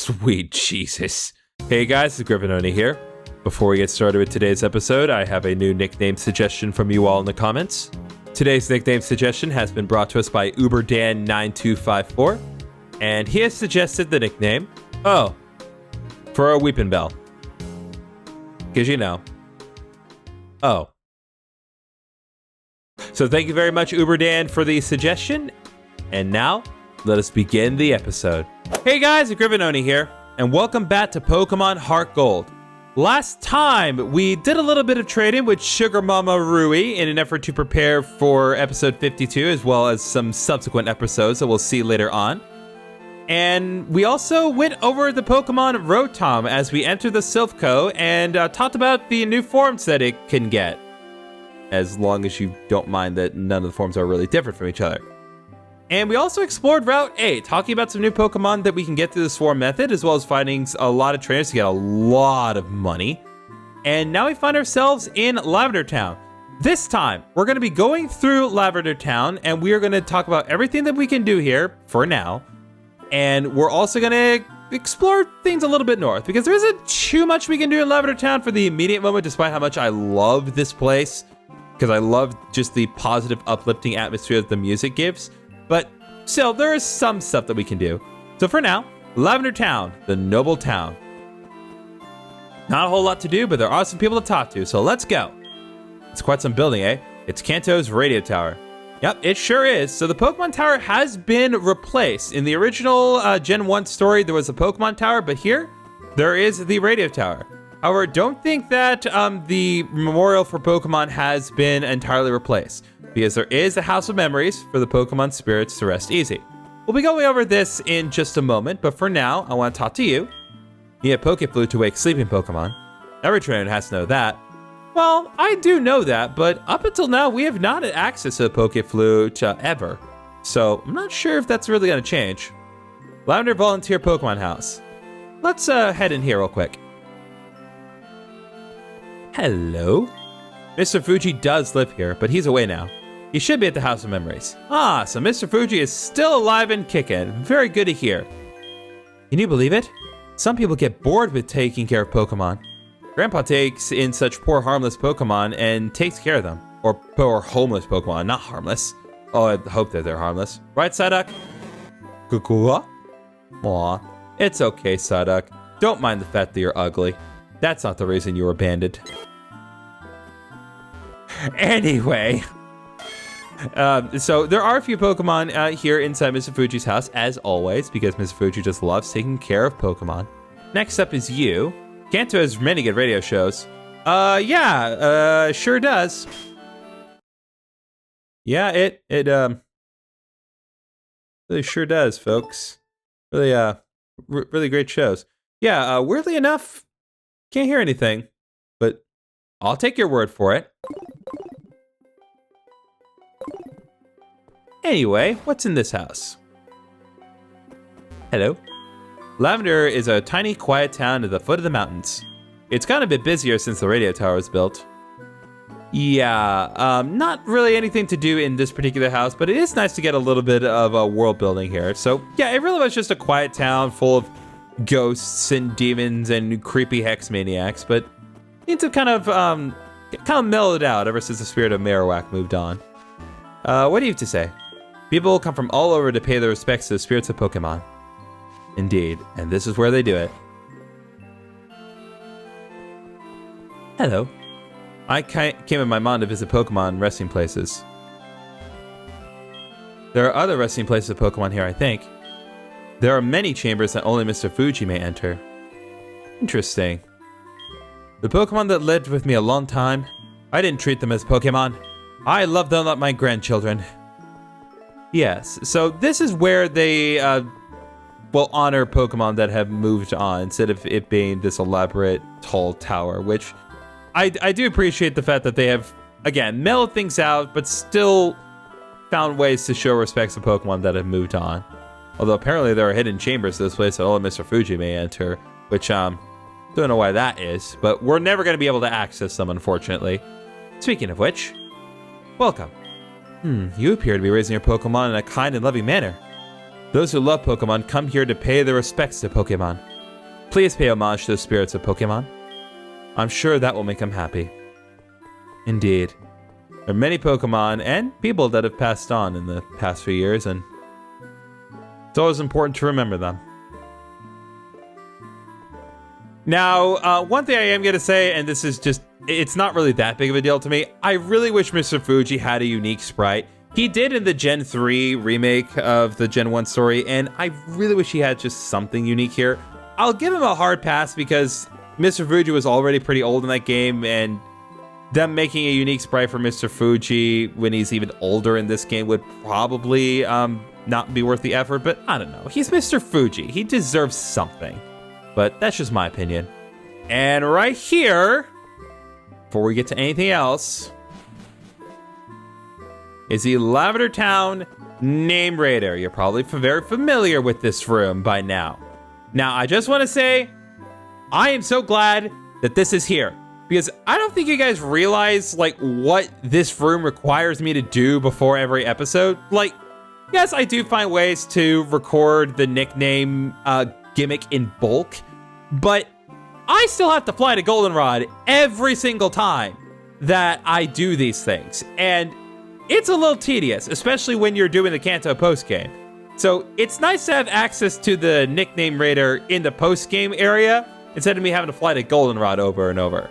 Sweet Jesus. Hey guys, it's Griffin here. Before we get started with today's episode, I have a new nickname suggestion from you all in the comments. Today's nickname suggestion has been brought to us by UberDan9254, and he has suggested the nickname, for a Weepin' Bell. Because you know. Oh. So thank you very much, UberDan, for the suggestion. And now, let us begin the episode. Hey guys, it's Griffin here, and welcome back to Pokémon HeartGold. Last time, we did a little bit of trading with Sugar Mama Rui in an effort to prepare for episode 52, as well as some subsequent episodes that we'll see later on. And we also went over the Pokemon Rotom as we entered the Silph and talked about the new forms that it can get. As long as you don't mind that none of the forms are really different from each other. And we also explored Route 8, talking about some new Pokemon that we can get through the Swarm method, as well as finding a lot of trainers to get a lot of money. And now we find ourselves in Lavender Town. This time, we're going to be going through Lavender Town, and we are going to talk about everything that we can do here, for now. And we're also going to explore things a little bit north, because there isn't too much we can do in Lavender Town for the immediate moment, despite how much I love this place, because I love just the positive, uplifting atmosphere that the music gives. But still, there is some stuff that we can do. So for now, Lavender Town, the noble town. Not a whole lot to do, but there are some people to talk to, so let's go. It's quite some building, eh? It's Kanto's radio tower. Yep, it sure is. So the Pokemon Tower has been replaced. In the original Gen 1 story, there was a Pokemon Tower, but here, there is the radio tower. However, don't think that the memorial for Pokemon has been entirely replaced, because there is a House of Memories for the Pokemon spirits to rest easy. We'll be going over this in just a moment, but for now, I want to talk to you. You need a Pokeflute to wake sleeping Pokemon. Every trainer has to know that. Well, I do know that, but up until now, we have not had access to the Pokeflute ever. So I'm not sure if that's really going to change. Lavender Volunteer Pokemon House. Let's head in here real quick. Hello? Mr. Fuji does live here, but he's away now. He should be at the House of Memories. Ah, so Mr. Fuji is still alive and kicking. Very good to hear. Can you believe it? Some people get bored with taking care of Pokemon. Grandpa takes in such poor, harmless Pokemon and takes care of them. Or poor, homeless Pokemon, not harmless. Oh, I hope that they're harmless. Right, Psyduck? Kukua? Aw, it's okay, Psyduck. Don't mind the fact that you're ugly. That's not the reason you were abandoned. Anyway. So there are a few Pokemon here inside Mr. Fuji's house, as always, because Mr. Fuji just loves taking care of Pokemon. Next up is you. Kanto has many good radio shows. Sure does. Yeah, it really sure does, folks. Really, really great shows. Yeah, weirdly enough, can't hear anything, but I'll take your word for it. Anyway, what's in this house? Hello. Lavender is a tiny, quiet town at the foot of the mountains. It's gotten a bit busier since the radio tower was built. Yeah, not really anything to do in this particular house, but it is nice to get a little bit of world building here. So yeah, it really was just a quiet town full of ghosts and demons and creepy hex maniacs, but needs to kind of mellowed out ever since the spirit of Marowak moved on. What do you have to say? People come from all over to pay their respects to the spirits of Pokemon. Indeed, and this is where they do it. Hello. I came in my mind to visit Pokemon resting places. There are other resting places of Pokemon here, I think. There are many chambers that only Mr. Fuji may enter. Interesting. The Pokemon that lived with me a long time, I didn't treat them as Pokemon. I love them like my grandchildren. Yes, so this is where they honor Pokemon that have moved on, instead of it being this elaborate tall tower, which I do appreciate the fact that they have, again, mellowed things out, but still found ways to show respect to Pokemon that have moved on. Although apparently there are hidden chambers to this place that only Mr. Fuji may enter, which don't know why that is, but we're never going to be able to access them, unfortunately. Speaking of which, welcome. You appear to be raising your Pokemon in a kind and loving manner. Those who love Pokemon come here to pay their respects to Pokemon. Please pay homage to the spirits of Pokemon. I'm sure that will make them happy. Indeed. There are many Pokemon and people that have passed on in the past few years, and it's always important to remember them. Now, one thing I am going to say, and this is just, it's not really that big of a deal to me. I really wish Mr. Fuji had a unique sprite. He did in the Gen 3 remake of the Gen 1 story, and I really wish he had just something unique here. I'll give him a hard pass because Mr. Fuji was already pretty old in that game, and them making a unique sprite for Mr. Fuji when he's even older in this game would probably not be worth the effort, but I don't know. He's Mr. Fuji. He deserves something. But that's just my opinion. And right here, before we get to anything else, is the Lavender Town Name Raider. You're probably very familiar with this room by now. Now, I just want to say, I am so glad that this is here. Because I don't think you guys realize, like, what this room requires me to do before every episode. Like, yes, I do find ways to record the nickname gimmick in bulk, but I still have to fly to Goldenrod every single time that I do these things. And it's a little tedious, especially when you're doing the Kanto post-game. So it's nice to have access to the nickname raider in the post-game area instead of me having to fly to Goldenrod over and over.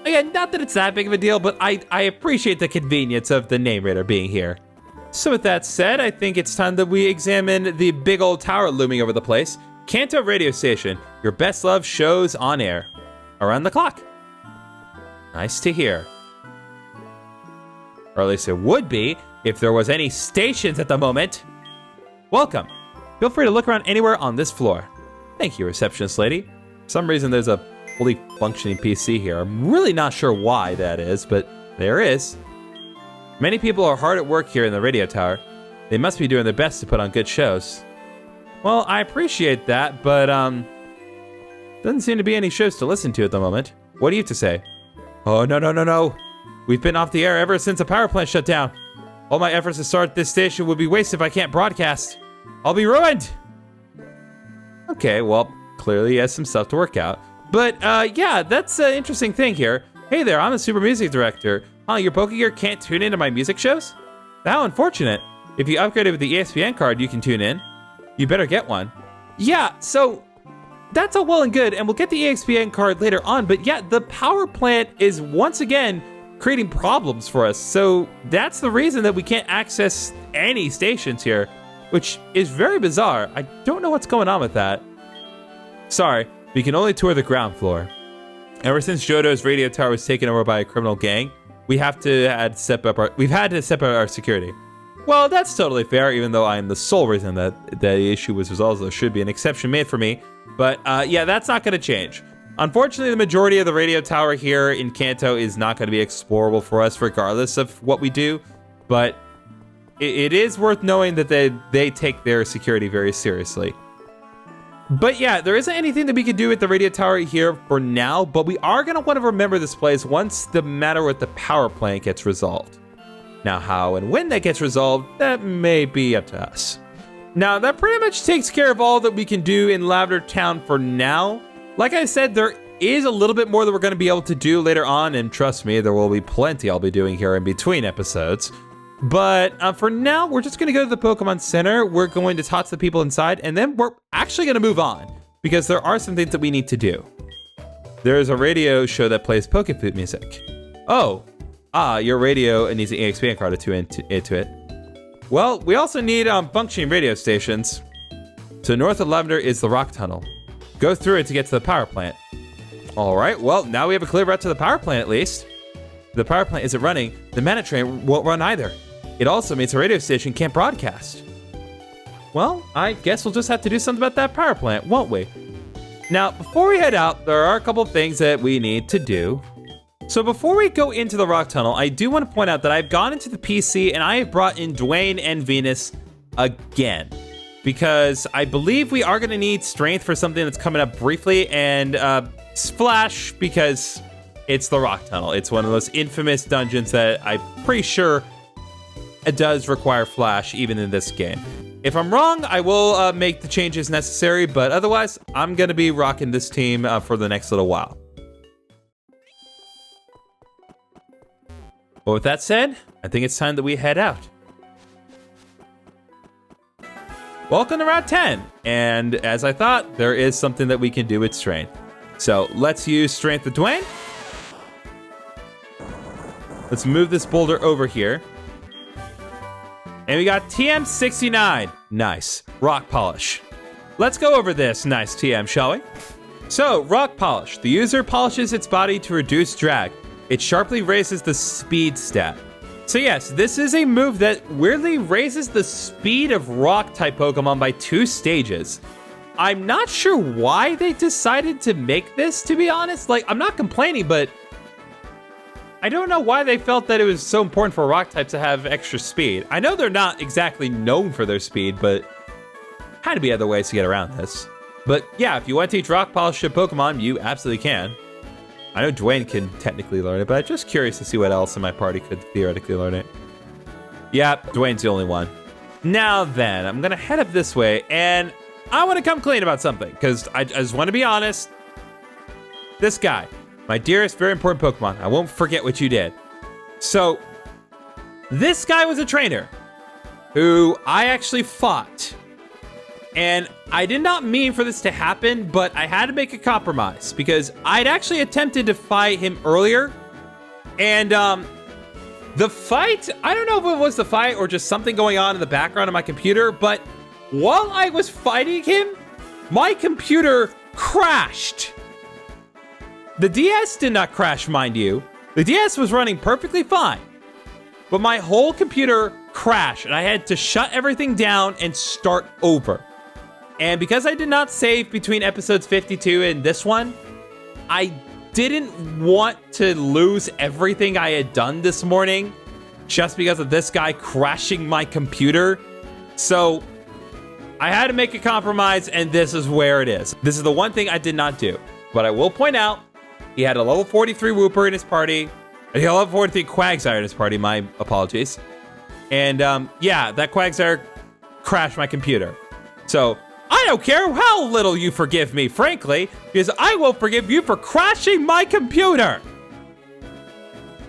Again, not that it's that big of a deal, but I appreciate the convenience of the name raider being here. So with that said, I think it's time that we examine the big old tower looming over the place. Kanto Radio Station, your best love shows on air. Around the clock. Nice to hear. Or at least it would be if there was any stations at the moment. Welcome. Feel free to look around anywhere on this floor. Thank you, receptionist lady. For some reason there's a fully functioning PC here. I'm really not sure why that is, but there is. Many people are hard at work here in the radio tower. They must be doing their best to put on good shows. Well, I appreciate that, but doesn't seem to be any shows to listen to at the moment. What do you have to say? Oh, no. We've been off the air ever since the power plant shut down. All my efforts to start this station would be wasted if I can't broadcast. I'll be ruined. Okay, well, clearly he has some stuff to work out. But, yeah, that's an interesting thing here. Hey there, I'm a super music director. Huh, your Pokegear can't tune into my music shows? How unfortunate. If you upgraded with the ESPN card, you can tune in. You better get one. Yeah, so that's all well and good, and we'll get the ESPN card later on, but yeah, the power plant is once again creating problems for us, so that's the reason that we can't access any stations here, which is very bizarre. I don't know what's going on with that. Sorry, we can only tour the ground floor. Ever since Johto's radio tower was taken over by a criminal gang, we've had to step up our security. Well, that's totally fair, even though I am the sole reason that the issue was resolved. There should be an exception made for me. But yeah, that's not going to change. Unfortunately, the majority of the radio tower here in Kanto is not going to be explorable for us, regardless of what we do. But it is worth knowing that they take their security very seriously. But yeah, there isn't anything that we can do at the radio tower here for now, but we are going to want to remember this place once the matter with the power plant gets resolved. Now, how and when that gets resolved, that may be up to us. Now, that pretty much takes care of all that we can do in Lavender Town for now. Like I said, there is a little bit more that we're going to be able to do later on, and trust me, there will be plenty I'll be doing here in between episodes. But for now, we're just going to go to the Pokemon Center. We're going to talk to the people inside, and then we're actually going to move on, because there are some things that we need to do. There's a radio show that plays Pokeflute music. Oh. Your radio needs an EXP card to into it. Well, we also need functioning radio stations. So north of Lavender is the rock tunnel. Go through it to get to the power plant. All right, well, now we have a clear route to the power plant at least. The power plant isn't running. The mana train won't run either. It also means the radio station can't broadcast. Well, I guess we'll just have to do something about that power plant, won't we? Now, before we head out, there are a couple things that we need to do. So before we go into the rock tunnel, I do want to point out that I've gone into the PC and I have brought in Dwayne and Venus again. Because I believe we are going to need strength for something that's coming up briefly, and Splash because it's the rock tunnel. It's one of those infamous dungeons that I'm pretty sure it does require Flash even in this game. If I'm wrong, I will make the changes necessary, but otherwise, I'm going to be rocking this team for the next little while. But with that said, I think it's time that we head out. Welcome to Route 10, and as I thought, there is something that we can do with Strength. So let's use Strength with Dwayne. Let's move this boulder over here. And we got TM69. Nice. Rock Polish. Let's go over this nice TM, shall we? So, Rock Polish. The user polishes its body to reduce drag. It sharply raises the speed stat. So yes, this is a move that weirdly raises the speed of rock-type Pokemon by 2 stages. I'm not sure why they decided to make this, to be honest. Like, I'm not complaining, but I don't know why they felt that it was so important for rock types to have extra speed. I know they're not exactly known for their speed, but had to be other ways to get around this. But yeah, if you want to teach rock polish to Pokemon, you absolutely can. I know Dwayne can technically learn it, but I'm just curious to see what else in my party could theoretically learn it. Yeah, Dwayne's the only one. Now then, I'm gonna head up this way, and I want to come clean about something, because I just want to be honest. This guy, my dearest, very important Pokemon. I won't forget what you did. So, this guy was a trainer who I actually fought. And I did not mean for this to happen, but I had to make a compromise because I'd actually attempted to fight him earlier. And the fight, I don't know if it was the fight or just something going on in the background of my computer, but while I was fighting him, my computer crashed. The DS did not crash, mind you. The DS was running perfectly fine. But my whole computer crashed, and I had to shut everything down and start over. And because I did not save between episodes 52 and this one, I didn't want to lose everything I had done this morning just because of this guy crashing my computer. So I had to make a compromise, and this is where it is. This is the one thing I did not do. But I will point out, he had a level 43 Wooper in his party. He had a level 43 Quagsire in his party, my apologies. And yeah, that Quagsire crashed my computer. So I don't care how little you forgive me, frankly, because I will forgive you for crashing my computer.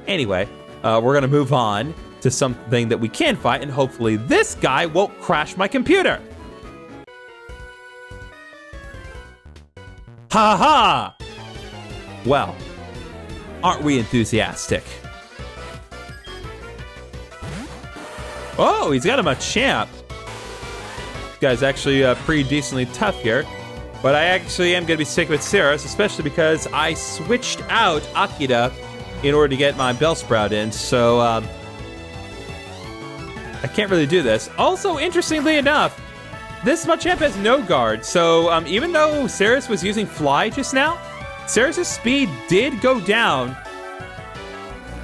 Anyway, we're gonna move on to something that we can fight, and hopefully this guy won't crash my computer. Ha ha! Well, aren't we enthusiastic? Oh, he's got him a champ. This guy's actually pretty decently tough here. But I actually am going to be sticking with Saris, especially because I switched out Akita in order to get my Bellsprout in. So, I can't really do this. Also, interestingly enough, this Machamp has no guard. So, even though Saris was using Fly just now, Saris' speed did go down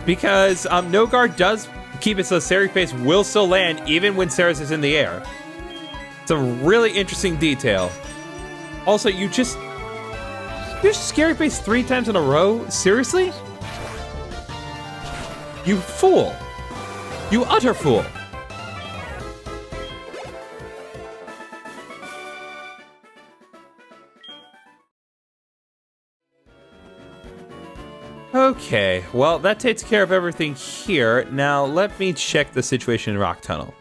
because no guard does keep it so Scary Face will still land even when Saris is in the air. It's a really interesting detail. Also, you just Scary Face 3 times in a row? Seriously? You fool. You utter fool. Okay, well, that takes care of everything here. Now, let me check the situation in Rock Tunnel.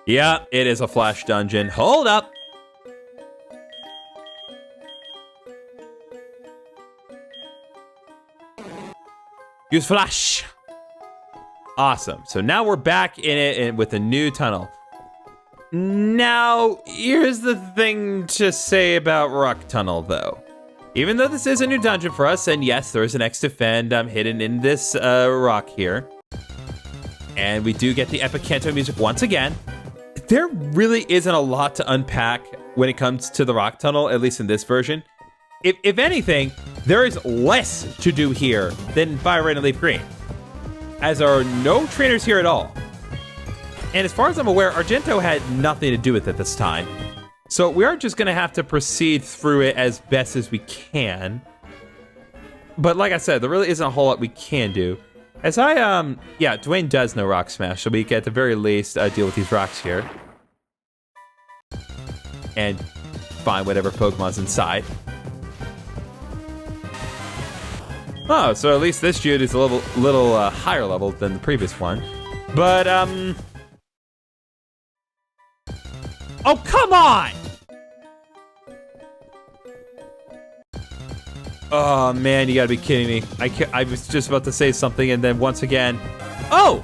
Yeah, it is a flash dungeon. Hold up! Use flash! Awesome. So now we're back in it with a new tunnel. Now, here's the thing to say about Rock Tunnel, though. Even though this is a new dungeon for us, and yes, there is an X defend hidden in this rock here. And we do get the Epic Kanto music once again. There really isn't a lot to unpack when it comes to the Rock Tunnel, at least in this version. If anything, there is less to do here than Fire Red and Leaf Green, as there are no trainers here at all. And as far as I'm aware, Argento had nothing to do with it this time. So we are just going to have to proceed through it as best as we can. But like I said, there really isn't a whole lot we can do. Yeah, Dwayne does know Rock Smash, so we can at the very least deal with these rocks here. And find whatever Pokemon's inside. Oh, so at least this Jude is a little higher level than the previous one. But, oh, come on! Oh, man, you gotta be kidding me. I was just about to say something, and then once again... Oh!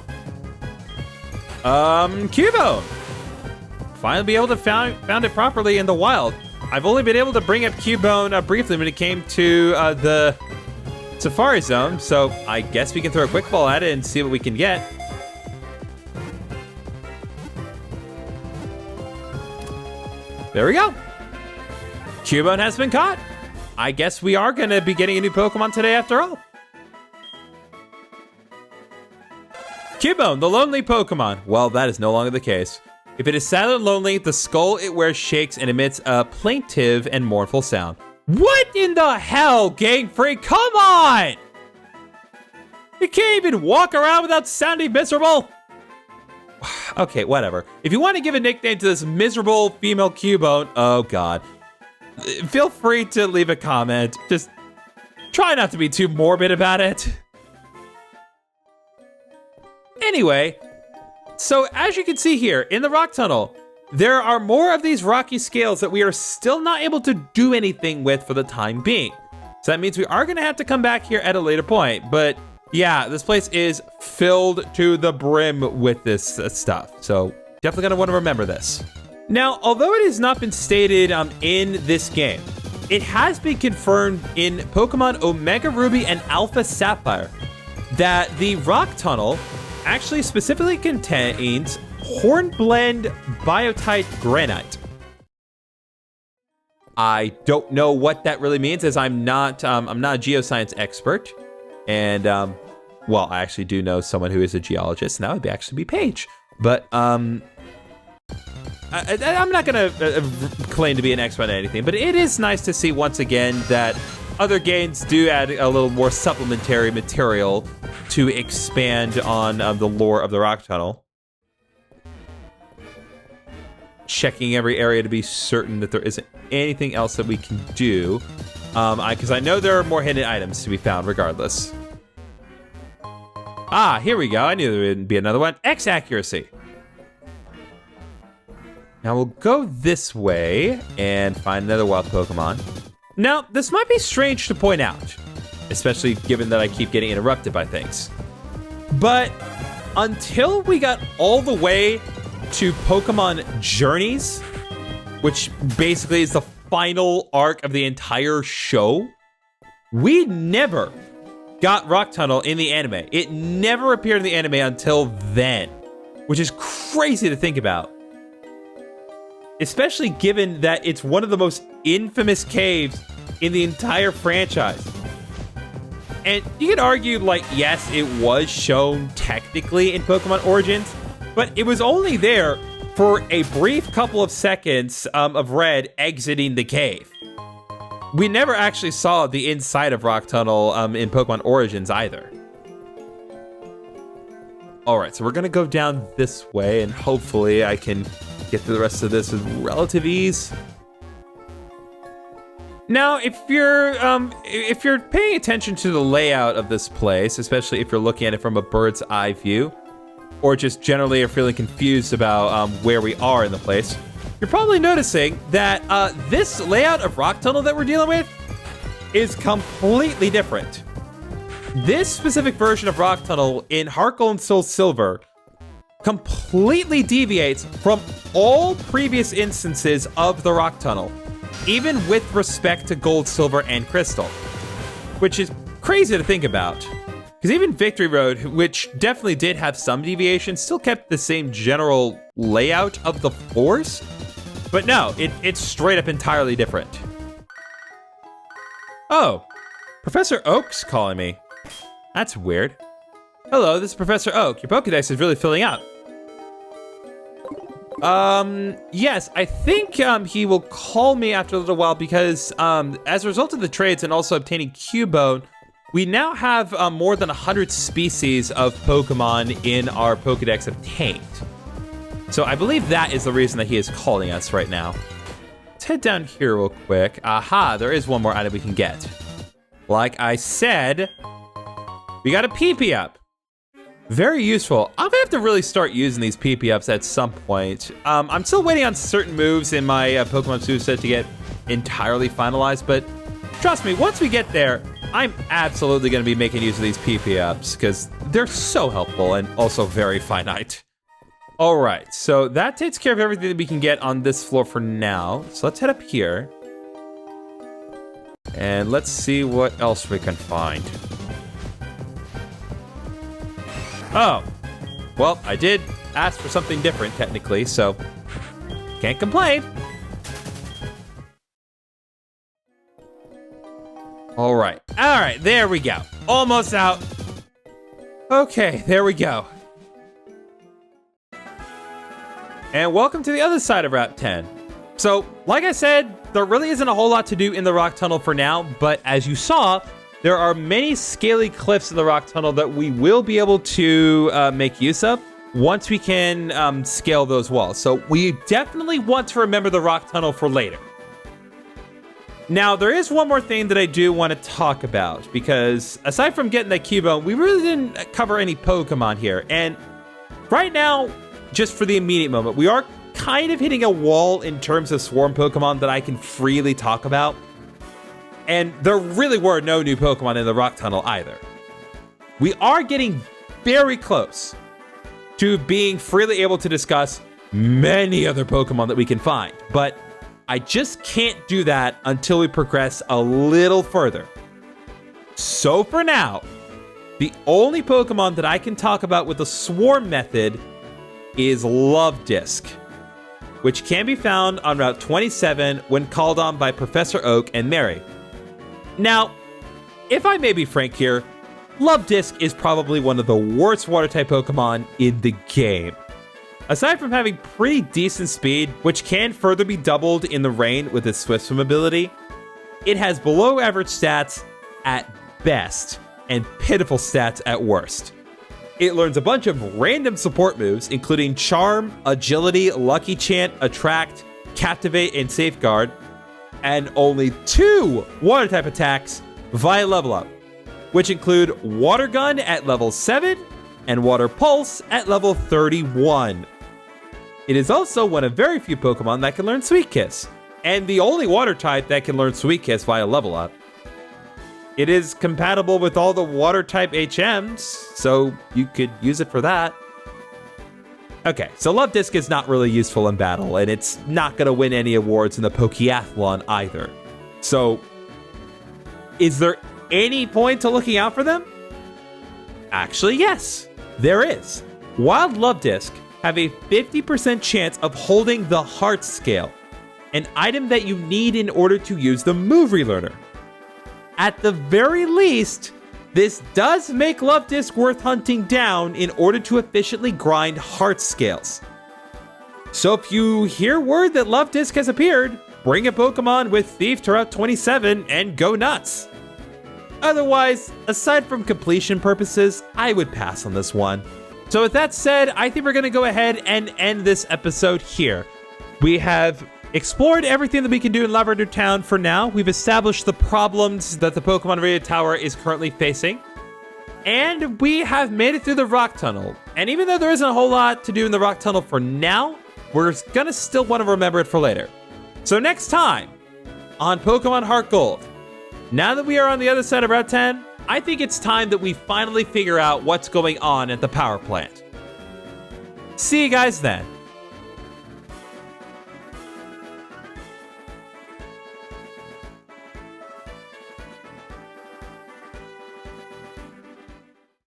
Cubone! Finally be able to found it properly in the wild. I've only been able to bring up Cubone briefly when it came to the Safari Zone, so I guess we can throw a quick ball at it and see what we can get. There we go. Cubone has been caught. I guess we are going to be getting a new Pokemon today after all. Cubone, the lonely Pokemon. Well, that is no longer the case. If it is sad and lonely, the skull it wears shakes and emits a plaintive and mournful sound. What in the hell, Gang Freak? Come on! You can't even walk around without sounding miserable. Okay, whatever. If you want to give a nickname to this miserable female Cubone, oh god. Feel free to leave a comment. Just try not to be too morbid about it. Anyway, so as you can see here in the rock tunnel, there are more of these rocky scales that we are still not able to do anything with for the time being. So that means we are going to have to come back here at a later point. But yeah, this place is filled to the brim with this stuff. So definitely going to want to remember this. Now, although it has not been stated in this game, it has been confirmed in Pokemon Omega Ruby and Alpha Sapphire that the rock tunnel actually specifically contains Hornblende Biotite Granite. I don't know what that really means, as I'm not a geoscience expert, and well, I actually do know someone who is a geologist, and that would actually be Paige. But I'm not gonna claim to be an expert on anything, but it is nice to see once again that other games do add a little more supplementary material to expand on the lore of the rock tunnel. Checking every area to be certain that there isn't anything else that we can do, because I know there are more hidden items to be found regardless. Ah, here we go. I knew there would be another one. X accuracy. Now we'll go this way and find another wild Pokemon. Now, this might be strange to point out, especially given that I keep getting interrupted by things. But until we got all the way to Pokemon Journeys, which basically is the final arc of the entire show, we never got Rock Tunnel in the anime. It never appeared in the anime until then, which is crazy to think about. Especially given that it's one of the most infamous caves in the entire franchise. And you could argue, like, yes, it was shown technically in Pokemon Origins, but it was only there for a brief couple of seconds of Red exiting the cave. We never actually saw the inside of Rock Tunnel in Pokemon Origins either. Alright, so we're going to go down this way, and hopefully I can get through the rest of this with relative ease. Now, if you're paying attention to the layout of this place, especially if you're looking at it from a bird's eye view, or just generally are feeling confused about where we are in the place, you're probably noticing that this layout of Rock Tunnel that we're dealing with is completely different. This specific version of Rock Tunnel in HeartGold and Soul Silver completely deviates from all previous instances of the Rock Tunnel, even with respect to Gold, Silver, and Crystal, which is crazy to think about. Because even Victory Road, which definitely did have some deviation, still kept the same general layout of the floors. But no, it's straight up entirely different. Oh, Professor Oak's calling me. That's weird. Hello, this is Professor Oak. Your Pokedex is really filling out. Yes, I think he will call me after a little while because as a result of the trades and also obtaining Cubone, we now have more than 100 species of Pokemon in our Pokedex obtained. So I believe that is the reason that he is calling us right now. Let's head down here real quick. Aha, there is one more item we can get. Like I said, we got a PP-Up. Very useful. I'm gonna have to really start using these PP-Ups at some point. I'm still waiting on certain moves in my Pokemon Superset to get entirely finalized, but trust me, once we get there, I'm absolutely gonna be making use of these PP-Ups because they're so helpful and also very finite. All right, so that takes care of everything that we can get on this floor for now. So let's head up here. And let's see what else we can find. Oh, well, I did ask for something different, technically, so can't complain. All right, there we go. Almost out. Okay, there we go. And welcome to the other side of Route 10. So, like I said, there really isn't a whole lot to do in the rock tunnel for now, but as you saw, there are many scaly cliffs in the rock tunnel that we will be able to make use of once we can scale those walls. So we definitely want to remember the rock tunnel for later. Now, there is one more thing that I do want to talk about, because aside from getting that Cubone, we really didn't cover any Pokemon here. And right now, just for the immediate moment, we are kind of hitting a wall in terms of Swarm Pokemon that I can freely talk about. And there really were no new Pokemon in the rock tunnel either. We are getting very close to being freely able to discuss many other Pokemon that we can find, but I just can't do that until we progress a little further. So for now, the only Pokemon that I can talk about with the Swarm method is Luvdisc, which can be found on Route 27 when called on by Professor Oak and Mary. Now, if I may be frank here, Luvdisc is probably one of the worst Water-type Pokemon in the game. Aside from having pretty decent speed, which can further be doubled in the rain with its Swift Swim ability, it has below average stats at best and pitiful stats at worst. It learns a bunch of random support moves, including Charm, Agility, Lucky Chant, Attract, Captivate, and Safeguard, and only 2 Water-type attacks via level up, which include Water Gun at level 7 and Water Pulse at level 31. It is also one of very few Pokemon that can learn Sweet Kiss, and the only Water-type that can learn Sweet Kiss via level up. It is compatible with all the Water-type HMs, so you could use it for that. Okay, so Luvdisc is not really useful in battle, and it's not going to win any awards in the Pokeathlon either. So, is there any point to looking out for them? Actually, yes, there is. Wild Luvdisc have a 50% chance of holding the Heart Scale, an item that you need in order to use the Move Relearner. At the very least, this does make Luvdisc worth hunting down in order to efficiently grind Heart Scales. So if you hear word that Luvdisc has appeared, bring a Pokemon with Thief to Route 27 and go nuts. Otherwise, aside from completion purposes, I would pass on this one. So with that said, I think we're going to go ahead and end this episode here. We have explored everything that we can do in Lavender Town for now. We've established the problems that the Pokemon Radio Tower is currently facing. And we have made it through the rock tunnel. And even though there isn't a whole lot to do in the rock tunnel for now, we're going to still want to remember it for later. So next time on Pokemon HeartGold, now that we are on the other side of Route 10, I think it's time that we finally figure out what's going on at the power plant. See you guys then.